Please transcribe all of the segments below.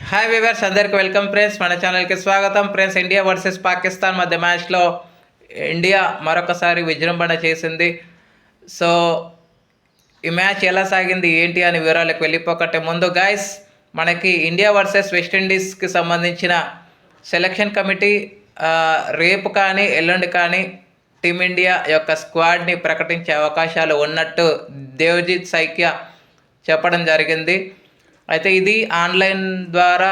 Hi viewers, అందరికి welcome friends. మన ఛానల్కి స్వాగతం ఫ్రెండ్స్. ఇండియా వర్సెస్ పాకిస్తాన్ మధ్య మ్యాచ్లో ఇండియా మరొకసారి విజృంభణ చేసింది. సో ఈ మ్యాచ్ ఎలా సాగింది ఏంటి అని వివరాలకు వెళ్ళిపోకటే ముందు గైస్, మనకి ఇండియా వర్సెస్ వెస్టిండీస్కి సంబంధించిన సెలక్షన్ కమిటీ రేపు కానీ ఎల్లుండి కానీ టీమిండియా యొక్క స్క్వాడ్ని ప్రకటించే అవకాశాలు ఉన్నట్టు దేవ్జిత్ సైకియా చెప్పడం జరిగింది. అయితే ఇది ఆన్లైన్ ద్వారా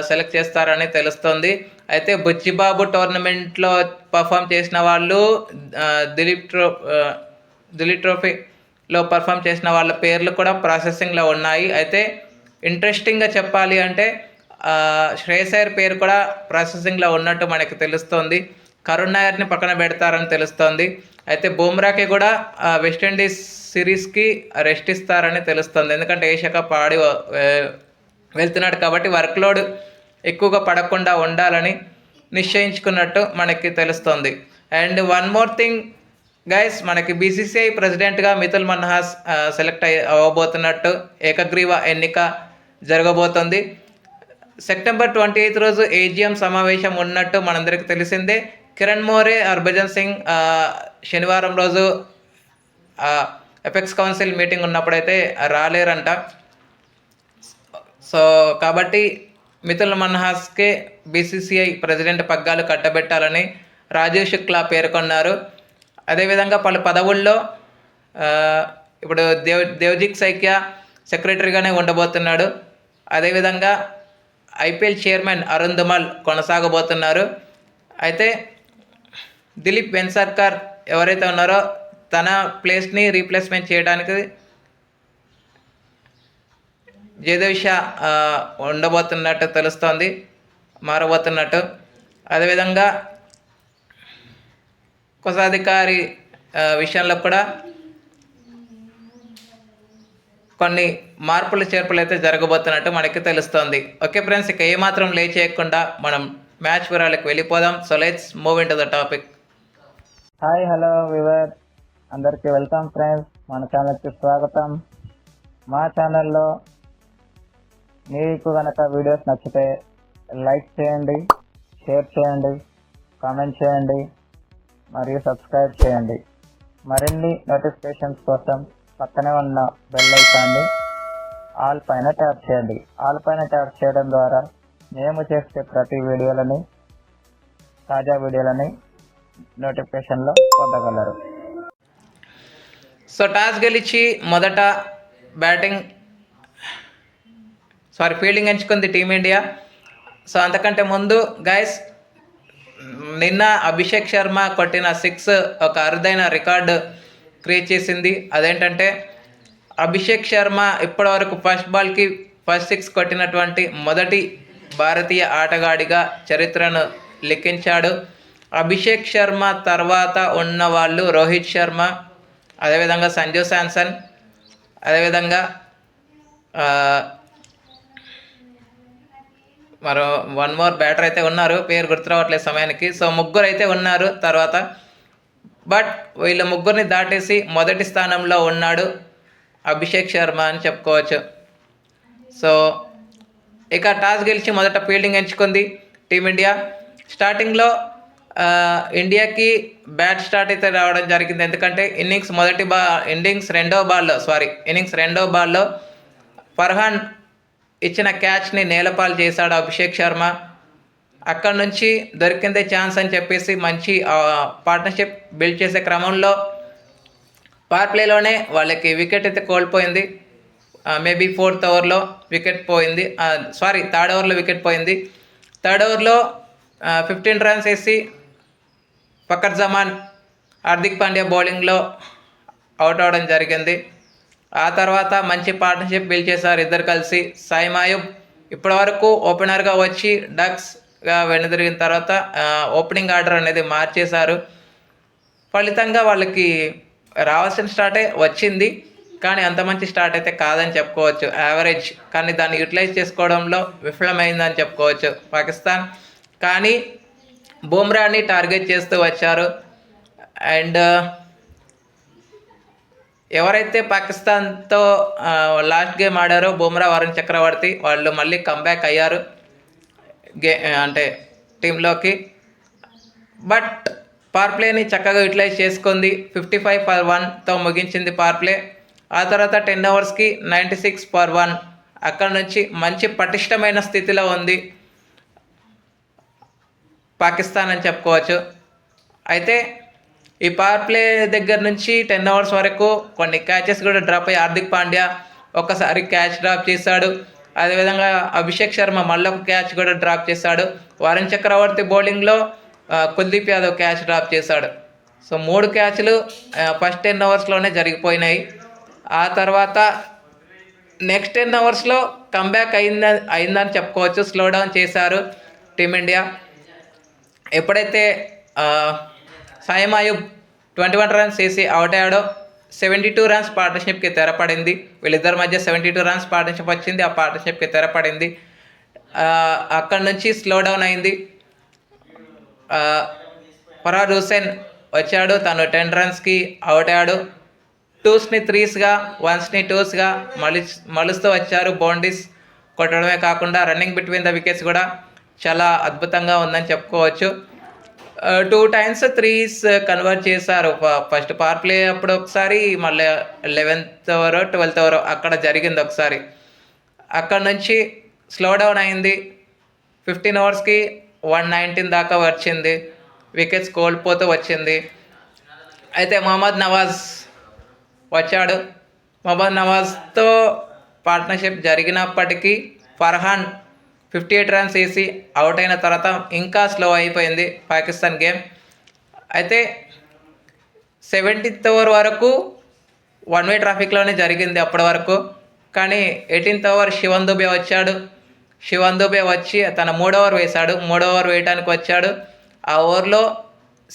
సెలెక్ట్ చేస్తారని తెలుస్తుంది. అయితే బుచ్చిబాబు టోర్నమెంట్లో పర్ఫామ్ చేసిన వాళ్ళు, దిలీప్ ట్రోఫీలో పర్ఫామ్ చేసిన వాళ్ళ పేర్లు కూడా ప్రాసెసింగ్లో ఉన్నాయి. అయితే ఇంట్రెస్టింగ్గా చెప్పాలి అంటే శ్రేయస్ అయ్యర్ పేరు కూడా ప్రాసెసింగ్లో ఉన్నట్టు మనకి తెలుస్తుంది. కరుణ్ నాయర్ని పక్కన పెడతారని తెలుస్తోంది. అయితే బుమ్రాకి కూడా వెస్టిండీస్ సిరీస్కి రెస్ట్ ఇస్తారని తెలుస్తుంది. ఎందుకంటే ఏషియా కప్ ఆడి వెళ్తున్నాడు కాబట్టి వర్క్లోడ్ ఎక్కువగా పడకుండా ఉండాలని నిశ్చయించుకున్నట్టు మనకి తెలుస్తుంది. And one more thing guys, మనకి బీసీసీఐ ప్రెసిడెంట్గా మితుల్ మన్హాస్ సెలెక్ట్ అవ్వబోతున్నట్టు ఏకగ్రీవ ఎన్నిక జరగబోతుంది. సెప్టెంబర్ 28 రోజు ఏజీఎం సమావేశం ఉన్నట్టు మనందరికీ తెలిసిందే. కిరణ్ మోరే, హర్భజన్ సింగ్ శనివారం రోజు ఎపెక్స్ కౌన్సిల్ మీటింగ్ ఉన్నప్పుడైతే రాలేరంట. సో కాబట్టి మితుల్ మన్హాస్కే బీసీసీఐ ప్రెసిడెంట్ పగ్గాలు కట్టబెట్టాలని రాజీవ్ శుక్లా పేర్కొన్నారు. అదేవిధంగా పలు పదవుల్లో ఇప్పుడు దేవ్జిత్ సైకియా సెక్రటరీగానే ఉండబోతున్నాడు. అదేవిధంగా ఐపీఎల్ చైర్మన్ అరుణ్ ధుమాల్ కొనసాగబోతున్నారు. అయితే దిలీప్ వెన్సర్కర్ ఎవరైతే ఉన్నారో తన ప్లేస్ని రీప్లేస్మెంట్ చేయడానికి జయదేవ్ షా ఉండబోతున్నట్టు తెలుస్తోంది, మారబోతున్నట్టు. అదేవిధంగా కోశాధికారి విషయంలో కూడా కొన్ని మార్పులు చేర్పులు అయితే జరగబోతున్నట్టు మనకి తెలుస్తోంది. ఓకే ఫ్రెండ్స్, ఇక ఏమాత్రం లే చేయకుండా మనం మ్యాచ్ వివరాలకు వెళ్ళిపోదాం. So let's move in to the topic. Hi, hello we were, అందరికీ వెల్కమ్ ఫ్రెండ్స్. మన ఛానల్కి స్వాగతం. మా ఛానల్లో మీకు కనుక వీడియోస్ నచ్చితే లైక్ చేయండి, షేర్ చేయండి, కామెంట్ చేయండి మరియు సబ్స్క్రైబ్ చేయండి. మరిన్ని నోటిఫికేషన్స్ కోసం పక్కనే ఉన్న బెల్ ఐకాన్ని ఆల్ పైన ట్యాప్ చేయండి. ఆల్ పైన ట్యాప్ చేయడం ద్వారా మేము చేసే ప్రతి వీడియోలని, తాజా వీడియోలని నోటిఫికేషన్లో పొందగలరు. సో టాస్ గెలిచి మొదట ఫీల్డింగ్ ఎంచుకుంది టీమిండియా. సో అంతకంటే ముందు గైస్, నిన్న అభిషేక్ శర్మ కొట్టిన 6 ఒక అరుదైన రికార్డు క్రియేట్ చేసింది. అదేంటంటే అభిషేక్ శర్మ ఇప్పటివరకు ఫస్ట్ బాల్కి ఫస్ట్ 6 కొట్టినటువంటి మొదటి భారతీయ ఆటగాడిగా చరిత్రను లిఖించాడు. అభిషేక్ శర్మ తర్వాత ఉన్న వాళ్ళు రోహిత్ శర్మ, అదేవిధంగా సంజు శాంసన్, అదేవిధంగా మరో వన్ మోర్ బ్యాటర్ అయితే ఉన్నారు, పేరు గుర్తురావట్లేదు సమయానికి. సో ముగ్గురు అయితే ఉన్నారు తర్వాత, బట్ వీళ్ళ ముగ్గురిని దాటేసి మొదటి స్థానంలో ఉన్నాడు అభిషేక్ శర్మ అని చెప్పుకోవచ్చు. సో ఇక టాస్ గెలిచి మొదట ఫీల్డింగ్ ఎంచుకుంది టీమిండియా. స్టార్టింగ్లో ఇండియాకి బ్యాట్ స్టార్ట్ అయితే రావడం జరిగింది. ఎందుకంటే ఇన్నింగ్స్ రెండో బాల్లో ఫర్హాన్ ఇచ్చిన క్యాచ్ని నేలపాలు చేశాడు అభిషేక్ శర్మ. అక్కడ నుంచి దొరికిందే ఛాన్స్ అని చెప్పేసి మంచి పార్ట్నర్షిప్ బిల్డ్ చేసే క్రమంలో పవర్ ప్లేలోనే వాళ్ళకి వికెట్ అయితే కోల్పోయింది. మేబీ 4th ఓవర్లో వికెట్ పోయింది. థర్డ్ ఓవర్లో వికెట్ పోయింది. థర్డ్ ఓవర్లో 15 రన్స్ వేసి ఫకర్ జమాన్, హార్దిక్ పాండ్యా బౌలింగ్లో అవుట్ అవడం జరిగింది. ఆ తర్వాత మంచి పార్ట్నర్షిప్ బిల్డ్ చేశారు ఇద్దరు కలిసి. సాయి మాయూబ్ ఇప్పటివరకు ఓపెనర్గా వచ్చి డక్స్గా వెనుదిరిగిన తర్వాత ఓపెనింగ్ ఆర్డర్ అనేది మార్చేశారు. ఫలితంగా వాళ్ళకి రావాల్సిన స్టార్టే వచ్చింది, కానీ అంత మంచి స్టార్ట్ అయితే కాదని చెప్పుకోవచ్చు, యావరేజ్. కానీ దాన్ని యూటిలైజ్ చేసుకోవడంలో విఫలమైందని చెప్పుకోవచ్చు పాకిస్తాన్. కానీ బుమ్రాని టార్గెట్ చేస్తూ వచ్చారు. అండ్ ఎవరైతే పాకిస్తాన్తో లాస్ట్ గేమ్ ఆడారో బుమ్రా, వరుణ్ చక్రవర్తి, వాళ్ళు మళ్ళీ కంబ్యాక్ అయ్యారు అంటే టీంలోకి. బట్ పవర్ ప్లేని చక్కగా యూటిలైజ్ చేసుకుంది. 55/1తో ముగించింది పవర్ ప్లే. ఆ తర్వాత 10 ఓవర్స్కి 96/1. అక్కడ నుంచి మంచి పటిష్టమైన స్థితిలో ఉంది పాకిస్తాన్ అని చెప్పుకోవచ్చు. అయితే ఈ పవర్ ప్లే దగ్గర నుంచి 10 ఓవర్స్ వరకు కొన్ని క్యాచెస్ కూడా డ్రాప్ అయ్యి హార్దిక్ పాండ్యా ఒక్కసారి క్యాచ్ డ్రాప్ చేశాడు. అదేవిధంగా అభిషేక్ శర్మ మళ్ళొక క్యాచ్ కూడా డ్రాప్ చేశాడు. వరుణ్ చక్రవర్తి బౌలింగ్లో కుల్దీప్ యాదవ్ క్యాచ్ డ్రాప్ చేశాడు. సో 3 క్యాచ్లు ఫస్ట్ 10 ఓవర్స్లోనే జరిగిపోయినాయి. ఆ తర్వాత నెక్స్ట్ 10 ఓవర్స్లో కంబ్యాక్ అయిందని చెప్పుకోవచ్చు. స్లో డౌన్ చేశారు టీమిండియా. ఎప్పుడైతే సాయిమ్ అయూబ్ 21 రన్స్ వేసి అవుట్ అయ్యాడో 72 రన్స్ పార్ట్నర్షిప్కి తెరపడింది. వీళ్ళిద్దరి మధ్య 72 రన్స్ పార్ట్నర్షిప్ వచ్చింది. ఆ పార్ట్నర్షిప్కి తెరపడింది. అక్కడి నుంచి స్లో డౌన్ అయింది. ఫరాద్ హుసేన్ వచ్చాడు. తను 10 రన్స్కి అవుట్ అయ్యాడు. 2స్ని 3స్గా 1స్ని 2స్గా మలుస్తూ వచ్చారు. బౌండరీస్ కొట్టడమే కాకుండా రన్నింగ్ బిట్వీన్ ద వికెట్స్ కూడా చాలా అద్భుతంగా ఉందని చెప్పుకోవచ్చు. 2 times 3s కన్వర్ట్ చేశారు. ఫస్ట్ పవర్ ప్లే అప్పుడు ఒకసారి, మళ్ళీ 11th ఓవర్ 12th ఓవర్ అక్కడ జరిగింది ఒకసారి. అక్కడ నుంచి స్లో డౌన్ అయింది. 15 ఓవర్స్కి 119 దాకా వచ్చింది. వికెట్స్ కోల్పోతూ వచ్చింది. అయితే మహమ్మద్ నవాజ్ వచ్చాడు. మహమ్మద్ నవాజ్తో పార్ట్నర్షిప్ జరిగినప్పటికీ ఫర్హాన్ 58 రన్స్ వేసి అవుట్ అయిన తర్వాత ఇంకా స్లో అయిపోయింది పాకిస్తాన్ గేమ్. అయితే 70th ఓవర్ వరకు 1-way ట్రాఫిక్లోనే జరిగింది అప్పటి వరకు. కానీ 18th ఓవర్ శివన్ దుబే వచ్చాడు. శివన్ దుబే వచ్చి తన 3వ ఓవర్ వేశాడు. 3వ ఓవర్ వేయడానికి వచ్చాడు. ఆ ఓవర్లో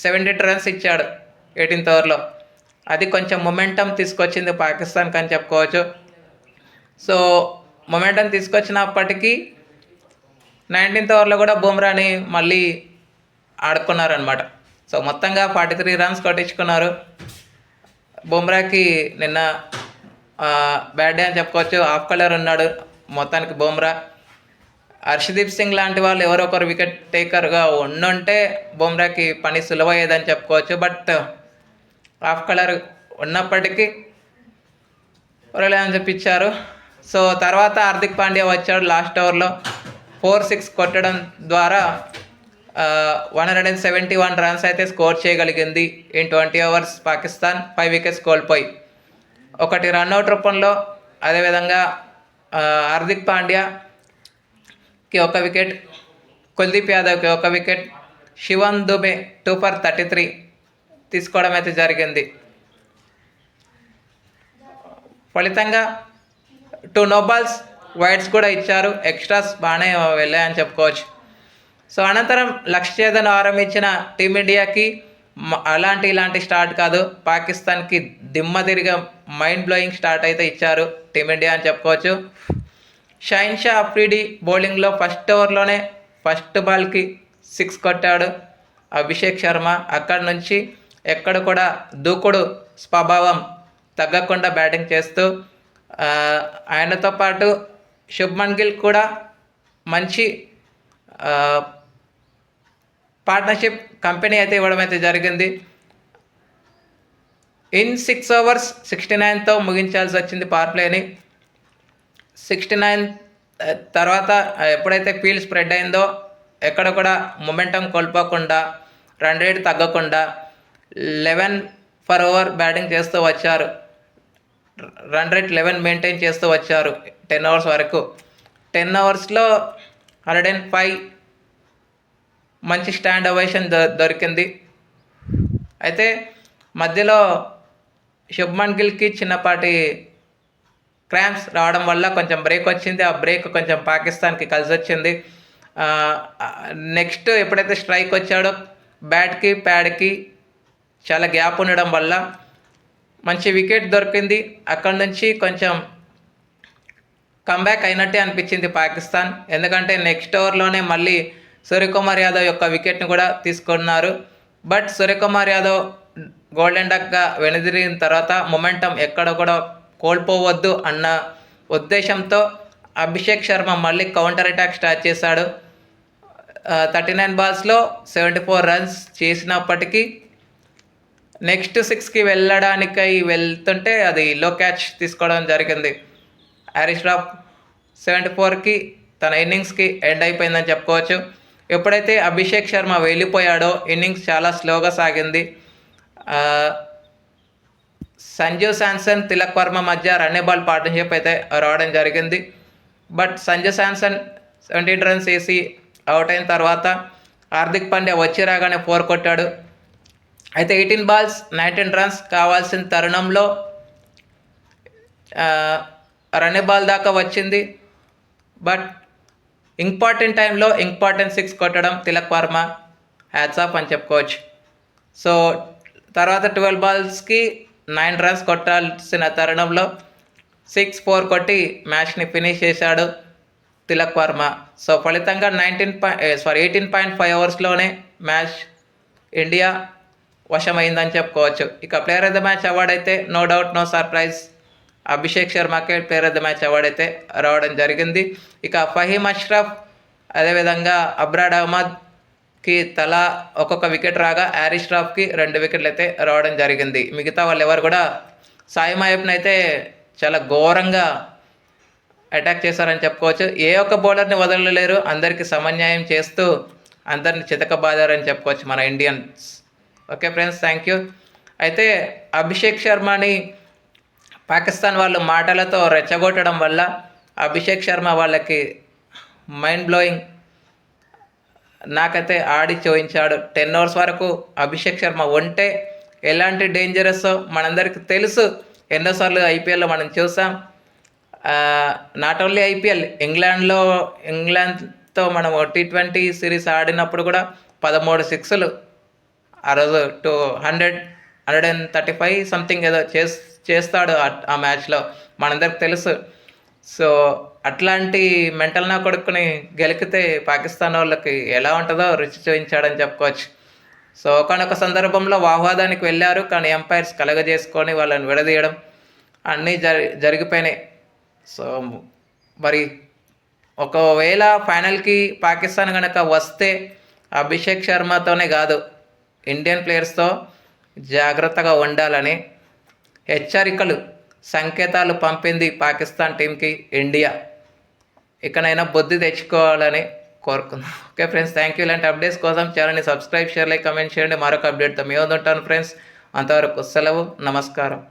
78 రన్స్ ఇచ్చాడు 18th ఓవర్లో. అది కొంచెం మొమెంటం తీసుకొచ్చింది పాకిస్తాన్కి అని చెప్పుకోవచ్చు. సో మొమెంటం తీసుకొచ్చినప్పటికీ 19th ఓవర్లో కూడా బుమ్రాని మళ్ళీ ఆడుకున్నారనమాట. సో మొత్తంగా 43 రన్స్ కొట్టించుకున్నారు. బుమ్రాకి నిన్న బ్యాడ్ డే అని చెప్పుకోవచ్చు. హాఫ్ కలర్ ఉన్నాడు మొత్తానికి బుమ్రా. హర్షదీప్ సింగ్ లాంటి వాళ్ళు ఎవరొకరు వికెట్ టేకర్గా ఉండుంటే బుమ్రాకి పని సులువయ్యేదని చెప్పుకోవచ్చు. బట్ హాఫ్ కలర్ ఉన్నప్పటికీ అని చెప్పించారు. సో తర్వాత హార్దిక్ పాండ్యా వచ్చాడు. లాస్ట్ ఓవర్లో 4-6 కొట్టడం ద్వారా 171 రన్స్ అయితే స్కోర్ చేయగలిగింది. ఇన్ 20 ఓవర్స్ పాకిస్తాన్ 5 వికెట్స్ కోల్పోయి, 1 రన్అట్ రూపంలో. అదేవిధంగా హార్దిక్ పాండ్యాకి 1 వికెట్, కుల్దీప్ యాదవ్కి 1 వికెట్, శివన్ దుబే 2 for 33 తీసుకోవడం అయితే జరిగింది. ఫలితంగా 2 no balls వైడ్స్ కూడా ఇచ్చారు. ఎక్స్ట్రాస్ బాగానే వెళ్ళాయని చెప్పుకోవచ్చు. సో అనంతరం లక్ష్యఛేదన ఆరంభించిన టీమిండియాకి ఇలాంటి స్టార్ట్ కాదు, పాకిస్తాన్కి దిమ్మదిరిగా మైండ్ బ్లోయింగ్ స్టార్ట్ అయితే ఇచ్చారు టీమిండియా అని చెప్పుకోవచ్చు. షాహిన్ షా అఫ్రీడి బౌలింగ్లో ఫస్ట్ ఓవర్లోనే ఫస్ట్ బాల్కి 6 కొట్టాడు అభిషేక్ శర్మ. అక్కడి నుంచి ఎక్కడ కూడా దూకుడు స్వభావం తగ్గకుండా బ్యాటింగ్ చేస్తూ, ఆయనతో పాటు శుభ్మన్ గిల్ కూడా మంచి పార్ట్నర్షిప్ కంపెనీ అయితే ఇవ్వడం అయితే జరిగింది. ఇన్ 6 overs 69తో ముగించాల్సి వచ్చింది పవర్ ప్లేని. 69 తర్వాత ఎప్పుడైతే ఫీల్డ్ స్ప్రెడ్ అయిందో ఎక్కడ కూడా మొమెంటం కోల్పోకుండా, రన్ రేట్ తగ్గకుండా 11 per over బ్యాటింగ్ చేస్తూ వచ్చారు. రన్ రేట్ 11 మెయింటైన్ చేస్తూ వచ్చారు 10 overs వరకు. 10 ఓవర్స్లో 105 మంచి స్టాండ్ ఓవేషన్ దొరికింది. అయితే మధ్యలో శుభ్మన్ గిల్కి చిన్నపాటి క్రాంప్స్ రావడం వల్ల కొంచెం బ్రేక్ వచ్చింది. ఆ బ్రేక్ కొంచెం పాకిస్తాన్కి కలిసి వచ్చింది. నెక్స్ట్ ఎప్పుడైతే స్ట్రైక్ వచ్చాడో బ్యాట్కి ప్యాడ్కి చాలా గ్యాప్ ఉండడం వల్ల మంచి వికెట్ దొరికింది. అక్కడి నుంచి కొంచెం కంబ్యాక్ అయినట్టే అనిపించింది పాకిస్తాన్. ఎందుకంటే నెక్స్ట్ ఓవర్లోనే మళ్ళీ సూర్యకుమార్ యాదవ్ యొక్క వికెట్ని కూడా తీసుకున్నారు. బట్ సూర్యకుమార్ యాదవ్ గోల్డెన్ డక్గా వెనుదిరిగిన తర్వాత మొమెంటం ఎక్కడ కూడా కోల్పోవద్దు అన్న ఉద్దేశంతో అభిషేక్ శర్మ మళ్ళీ కౌంటర్ అటాక్ స్టార్ట్ చేశాడు. 39 బాల్స్లో 74 రన్స్ చేసినప్పటికీ నెక్స్ట్ 6కి వెళ్ళడానికై వెళ్తుంటే అది లో క్యాచ్ తీసుకోవడం జరిగింది. హ్యారీస్ రాఫ్ 74కి తన ఇన్నింగ్స్కి ఎండ్ అయిపోయిందని చెప్పుకోవచ్చు. ఎప్పుడైతే అభిషేక్ శర్మ వెళ్ళిపోయాడో ఇన్నింగ్స్ చాలా స్లోగా సాగింది. సంజు శాంసన్, తిలక్ వర్మ మధ్య రన్ బాల్ పార్ట్నర్షిప్ అయితే రావడం జరిగింది. బట్ సంజు శాంసన్ 17 రన్స్ వేసి అవుట్ అయిన తర్వాత హార్దిక్ పాండ్యా వచ్చి రాగానే 4 కొట్టాడు. అయితే 18 బాల్స్ 19 రన్స్ కావాల్సిన తరుణంలో రన్ బాల్ దాకా వచ్చింది. బట్ ఇంపార్టెంట్ టైంలో ఇంపార్టెంట్ 6 కొట్టడం తిలక్ వర్మ హ్యాట్స్ ఆఫ్ అని చెప్పుకోవచ్చు. సో తర్వాత 12 బాల్స్కి 9 రన్స్ కొట్టాల్సిన తరుణంలో 6-4 కొట్టి మ్యాచ్ని ఫినిష్ చేశాడు తిలక్ వర్మ. సో ఫలితంగా 18.5 ఓవర్స్లోనే మ్యాచ్ ఇండియా వశమైందని చెప్పుకోవచ్చు. ఇక player of the match award అయితే no doubt no surprise Abhishek శర్మకే player of the match award అయితే రావడం జరిగింది. ఇక ఫహీమ్ అష్రఫ్ అదేవిధంగా అబ్రాడ్ అహ్మద్కి తలా ఒక్కొక్క వికెట్ రాగా హ్యారీస్ రాఫ్కి 2 వికెట్లు అయితే రావడం జరిగింది. మిగతా వాళ్ళు ఎవరు కూడా సాయి మాయప్ని అయితే చాలా ఘోరంగా అటాక్ చేశారని చెప్పుకోవచ్చు. ఏ ఒక్క బౌలర్ని వదలలేరు, అందరికీ సమన్యాయం చేస్తూ అందరిని చితకబాదారని చెప్పుకోవచ్చు మన Indians. Okay friends, thank you. అయితే అభిషేక్ శర్మని పాకిస్తాన్ వాళ్ళు మాటలతో రెచ్చగొట్టడం వల్ల అభిషేక్ శర్మ వాళ్ళకి మైండ్ బ్లోయింగ్ నాకైతే ఆడి చూపించాడు. 10 ఓవర్స్ వరకు అభిషేక్ శర్మ ఉంటే ఎలాంటి డేంజరస్ మనందరికీ తెలుసు. ఎన్నోసార్లు ఐపీఎల్లో మనం చూసాం. నాట్ ఓన్లీ ఐపీఎల్, ఇంగ్లాండ్తో మనం T20 సిరీస్ ఆడినప్పుడు కూడా 13 సిక్స్లు ఆ రోజు 135 సంథింగ్ ఏదో చేస్తాడు ఆ మ్యాచ్లో, మనందరికి తెలుసు. సో అట్లాంటి మెంటల్ నా కొడుకుని గెలికితే పాకిస్తాన్ వాళ్ళకి ఎలా ఉంటుందో రుచి చూపించాడని చెప్పుకోవచ్చు. సో ఒకనొక సందర్భంలో వాహ్వాదానికి వెళ్ళారు, కానీ ఎంపైర్స్ కలగజేసుకొని వాళ్ళని విడదీయడం అన్నీ జరిగిపోయినాయి. సో మరి ఒకవేళ ఫైనల్కి పాకిస్తాన్ కనుక వస్తే అభిషేక్ శర్మతోనే కాదు, ఇండియన్ ప్లేయర్స్తో జాగ్రత్తగా ఉండాలని హెచ్చరికలు సంకేతాలు పంపింది పాకిస్తాన్ టీంకి ఇండియా. ఇకనైనా బుద్ధి తెచ్చుకోవాలని కోరుకుందాం. Okay friends, thank you. ఇలాంటి అప్డేట్స్ కోసం ఛానల్ని సబ్స్క్రైబ్, షేర్, లైక్, కమెంట్ చేయండి. మరొక అప్డేట్తో మీ వద్ద ఉంటాను ఫ్రెండ్స్. అంతవరకు సెలవు, నమస్కారం.